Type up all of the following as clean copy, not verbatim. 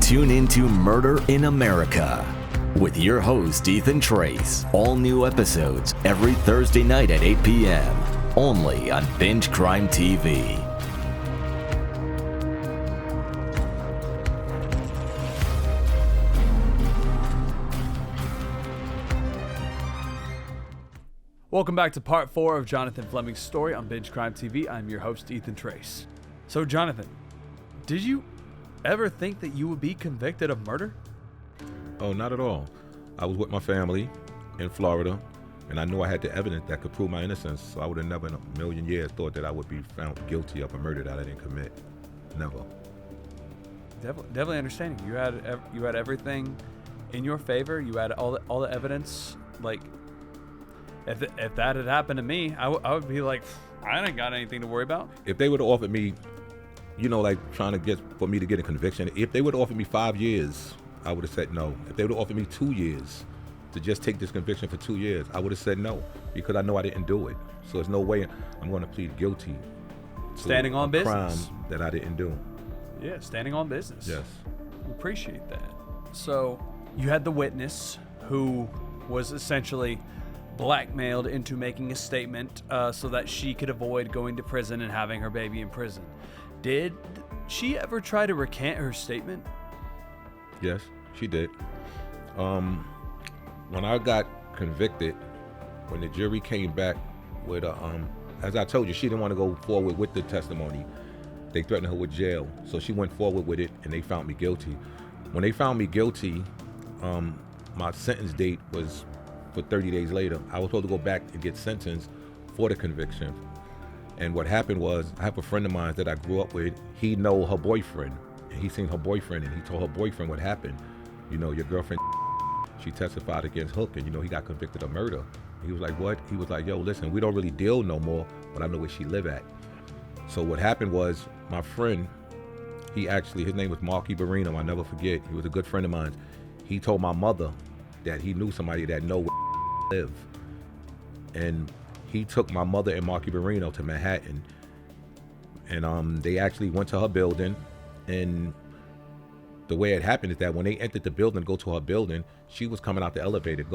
Tune into Murder in America with your host, Ethan Trace. All new episodes every Thursday night at 8 p.m. only on Binge Crime TV. Welcome back to part 4 of Jonathan Fleming's story on Binge Crime TV. I'm your host, Ethan Trace. So, Jonathan, did you ever think that you would be convicted of murder? Oh, not at all. I was with my family in Florida, and I knew I had the evidence that could prove my innocence, so I would have never in a million years thought that I would be found guilty of a murder that I didn't commit. Never. Definitely understanding. You had everything in your favor. You had all the evidence. Like, if that had happened to me, I would be like, I ain't got anything to worry about. If they would have offered me, like trying to get for me to get a conviction, if they would have offered me 5 years, I would have said no. If they would have offered me 2 years to just take this conviction for 2 years, I would have said no, because I know I didn't do it. So there's no way I'm going to plead guilty to standing on business crime that I didn't do. Yeah, standing on business. Yes. We appreciate that. So you had the witness who was essentially blackmailed into making a statement so that she could avoid going to prison and having her baby in prison. Did she ever try to recant her statement? Yes, she did. When I got convicted, when the jury came back with as I told you, she didn't want to go forward with the testimony. They threatened her with jail, so she went forward with it, and they found me guilty. When they found me guilty, my sentence date was for 30 days later. I was supposed to go back and get sentenced for the conviction. And what happened was, I have a friend of mine that I grew up with. He know her boyfriend, and he seen her boyfriend, and he told her boyfriend what happened. Your girlfriend, she testified against Hook, and he got convicted of murder. He was like, what? He was like, yo, listen, we don't really deal no more, but I know where she live at. So what happened was, my friend, his name was Marky Barino, I'll never forget. He was a good friend of mine. He told my mother that he knew somebody that know where live. And he took my mother and Marky Barino to Manhattan. And they actually went to her building. And the way it happened is that when they entered the building, go to her building, she was coming out the elevator,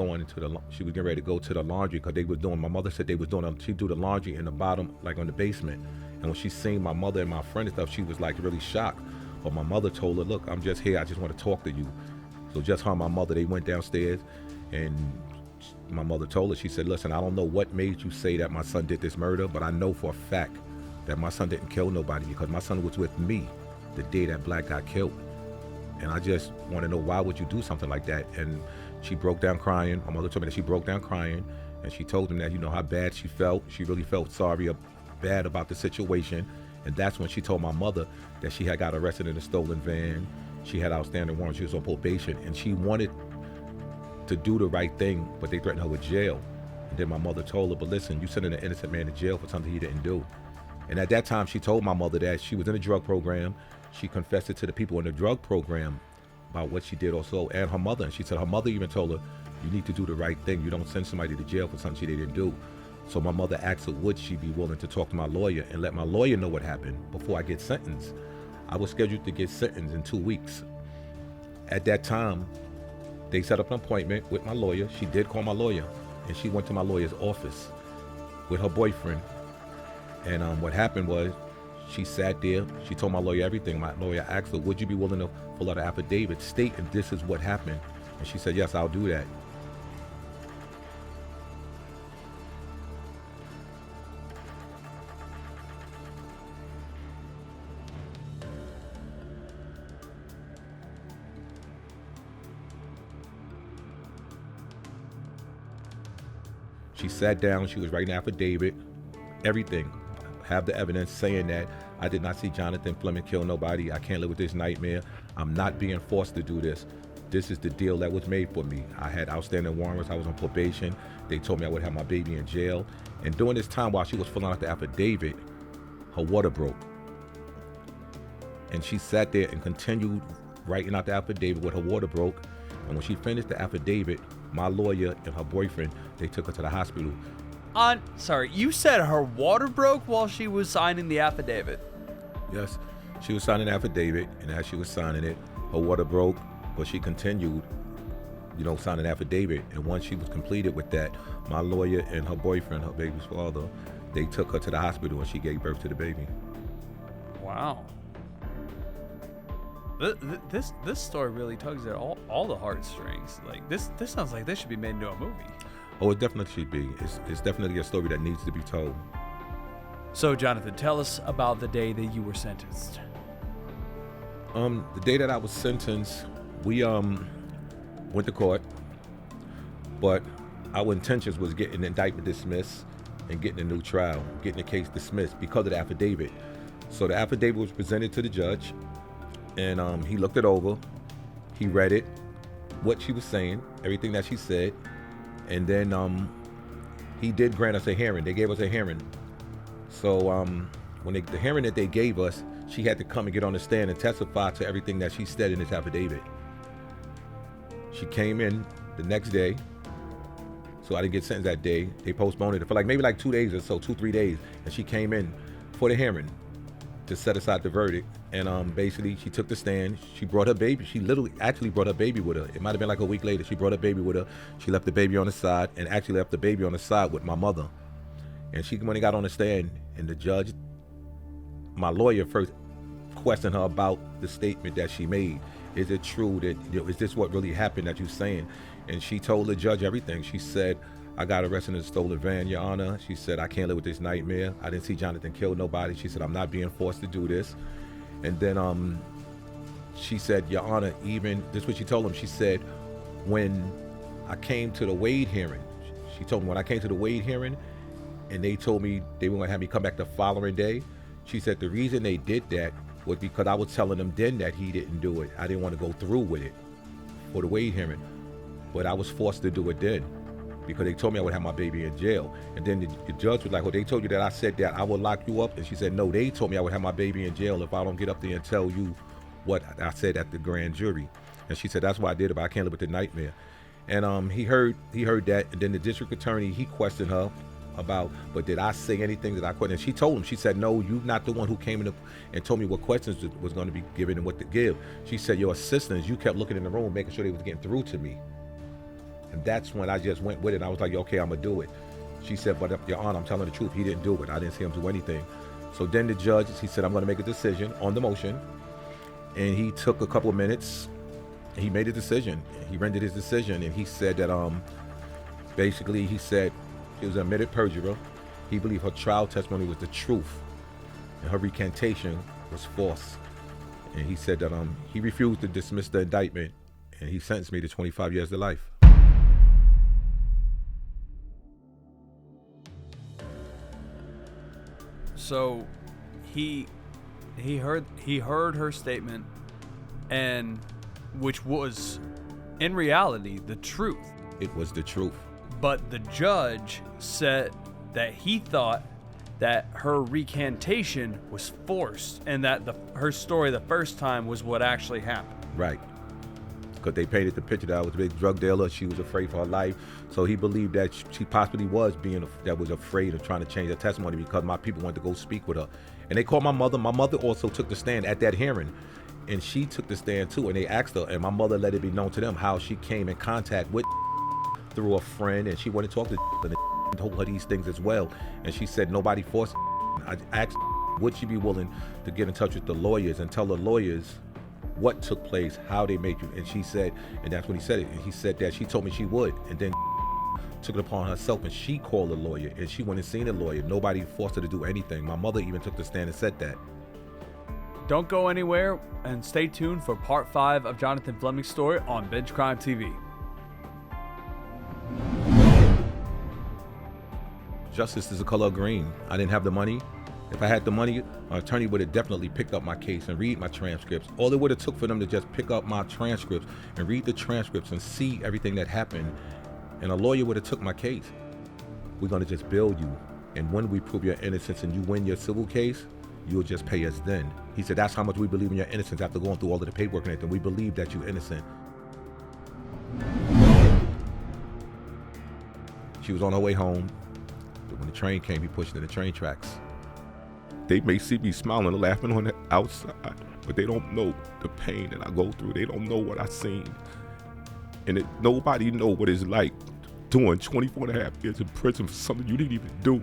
she was getting ready to go to the laundry, because my mother said she'd do the laundry in the bottom, like on the basement. And when she seen my mother and my friend and stuff, she was like really shocked. But my mother told her, look, I'm just here, I just want to talk to you. So just her and my mother, they went downstairs, and my mother told her, she said, listen, I don't know what made you say that my son did this murder, but I know for a fact that my son didn't kill nobody, because my son was with me the day that black got killed. And I just want to know, why would you do something like that? And she broke down crying. My mother told me that she broke down crying, and she told him that, how bad she felt. She really felt bad about the situation. And that's when she told my mother that she had got arrested in a stolen van. She had outstanding warrants. She was on probation, and she wanted to do the right thing, but they threatened her with jail. And then my mother told her, but listen, you sending an innocent man to jail for something he didn't do. And at that time, she told my mother that she was in a drug program. She confessed it to the people in the drug program about what she did also, and her mother. And she said her mother even told her, you need to do the right thing. You don't send somebody to jail for something she didn't do. So my mother asked her, would she be willing to talk to my lawyer and let my lawyer know what happened before I get sentenced. I was scheduled to get sentenced in 2 weeks. At that time, they set up an appointment with my lawyer. She did call my lawyer, and she went to my lawyer's office with her boyfriend. And what happened was, she sat there, she told my lawyer everything. My lawyer asked her, would you be willing to fill out an affidavit stating this is what happened? And she said, yes, I'll do that. She sat down, she was writing an affidavit, everything. Have the evidence saying that I did not see Jonathan Fleming kill nobody. I can't live with this nightmare. I'm not being forced to do this. This is the deal that was made for me. I had outstanding warrants. I was on probation. They told me I would have my baby in jail. And during this time, while she was filling out the affidavit, her water broke. And she sat there and continued writing out the affidavit with her water broke. And when she finished the affidavit, my lawyer and her boyfriend, they took her to the hospital. Sorry, you said her water broke while she was signing the affidavit? Yes, she was signing the affidavit, and as she was signing it, her water broke, but she continued, signing an affidavit. And once she was completed with that, my lawyer and her boyfriend, her baby's father, they took her to the hospital and she gave birth to the baby. Wow. This story really tugs at all the heartstrings. Like this sounds like this should be made into a movie. Oh, it definitely should be. It's definitely a story that needs to be told. So, Jonathan, tell us about the day that you were sentenced. The day that I was sentenced, we went to court, but our intentions was getting the indictment dismissed and getting a new trial, getting the case dismissed because of the affidavit. So the affidavit was presented to the judge, and he looked it over. He read it, what she was saying, everything that she said, and then he did grant us a hearing. They gave us a hearing. So when the hearing that they gave us, she had to come and get on the stand and testify to everything that she said in this affidavit. She came in the next day, so I didn't get sentenced that day. They postponed it for maybe 2 days or so, 2-3 days, and she came in for the hearing to set aside the verdict. And basically, she took the stand. She brought her baby. She literally actually brought her baby with her. It might have been a week later. She brought her baby with her. She left the baby on the side, and actually left the baby on the side with my mother. And she, when they got on the stand, and the judge, my lawyer first questioned her about the statement that she made. Is it true that, is this what really happened that you're saying? And she told the judge everything. She said, I got arrested in a stolen van, Your Honor. She said, I can't live with this nightmare. I didn't see Jonathan kill nobody. She said, I'm not being forced to do this. And then she said, Your Honor, even, this is what she told him. She said, when I came to the Wade hearing, she told me when I came to the Wade hearing, and they told me they were gonna have me come back the following day, she said the reason they did that was because I was telling them then that he didn't do it. I didn't want to go through with it for the Wade hearing, but I was forced to do it then because they told me I would have my baby in jail. And then the judge was like, well, they told you that I said that I would lock you up. And she said, no, they told me I would have my baby in jail if I don't get up there and tell you what I said at the grand jury. And she said, that's why I did it, but I can't live with the nightmare. And he heard that. And then the district attorney, he questioned her about, but did I say anything that I couldn't? And she told him, she said, no, you're not the one who came in and told me what questions was going to be given and what to give. She said, your assistants, you kept looking in the room, making sure they was getting through to me. And that's when I just went with it. I was like, okay, I'm going to do it. She said, but Your Honor, I'm telling the truth. He didn't do it. I didn't see him do anything. So then the judge, he said, I'm going to make a decision on the motion. And he took a couple of minutes. He made a decision. He rendered his decision. And he said that basically he said she was an admitted perjurer. He believed her trial testimony was the truth. And her recantation was false. And he said that he refused to dismiss the indictment. And he sentenced me to 25 years to life. So he heard her statement, and which was in reality the truth. It was the truth. But the judge said that he thought that her recantation was forced and that her story the first time was what actually happened. Right. Because they painted the picture that I was a big drug dealer. She was afraid for her life. So he believed that she possibly was was afraid of trying to change her testimony because my people wanted to go speak with her. And they called my mother. My mother also took the stand at that hearing. And she took the stand too. And they asked her, and my mother let it be known to them how she came in contact with through a friend. And she wanted to talk to and told her these things as well. And she said nobody forced I asked would she be willing to get in touch with the lawyers and tell the lawyers what took place, how they made you. And she said, and that's when he said it. And he said that she told me she would. And then took it upon herself and she called a lawyer and she went and seen a lawyer. Nobody forced her to do anything. My mother even took the stand and said that. Don't go anywhere and stay tuned for part 5 of Jonathan Fleming's story on Binge Crime TV. Justice is the color of green. I didn't have the money. If I had the money, my attorney would have definitely picked up my case and read my transcripts. All it would have took for them to just pick up my transcripts and read the transcripts and see everything that happened, and a lawyer would have took my case. We're going to just bill you, and when we prove your innocence and you win your civil case, you'll just pay us then. He said, that's how much we believe in your innocence after going through all of the paperwork and everything. We believe that you're innocent. She was on her way home. When the train came, he pushed in the train tracks. They may see me smiling and laughing on the outside, but they don't know the pain that I go through. They don't know what I seen. And nobody know what it's like doing 24 and a half years in prison for something you didn't even do.